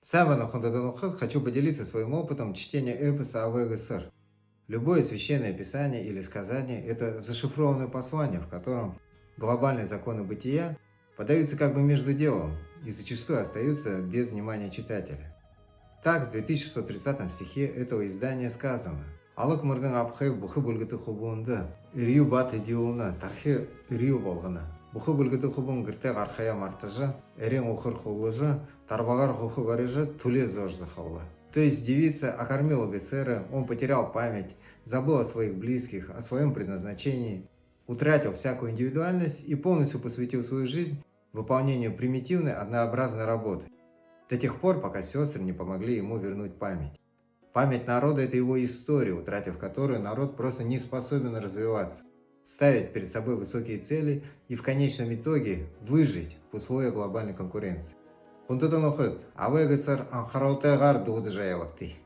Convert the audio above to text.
Сам Хондаданухат хочу поделиться своим опытом чтения эпоса о ВГСР. Любое священное писание или сказание – это зашифрованное послание, в котором глобальные законы бытия подаются как бы между делом и зачастую остаются без внимания читателя. Так, в 2630 стихе этого издания сказано: «Алық мұргын апхай бұхы бүлгіті хубуынды, үрию баты диуына, тархи үрию болғына. Бұхы бүлгіті хубун гіртег архая мартыжы, эрен ухыр хулыжы, тарбагар хухы барыжы, туле зожзы халва». То есть девица окормила Гесера, он потерял память, забыл о своих близких, о своем предназначении, утратил всякую индивидуальность и полностью посвятил свою жизнь выполнению примитивной, однообразной работы. До тех пор, пока сестры не помогли ему вернуть память. Память народа – это его история, утратив которую народ просто не способен развиваться, ставить перед собой высокие цели и в конечном итоге выжить в условиях глобальной конкуренции. Хунтутан ухыт, АВГСР анхаралтайгар дуғды жая вакти.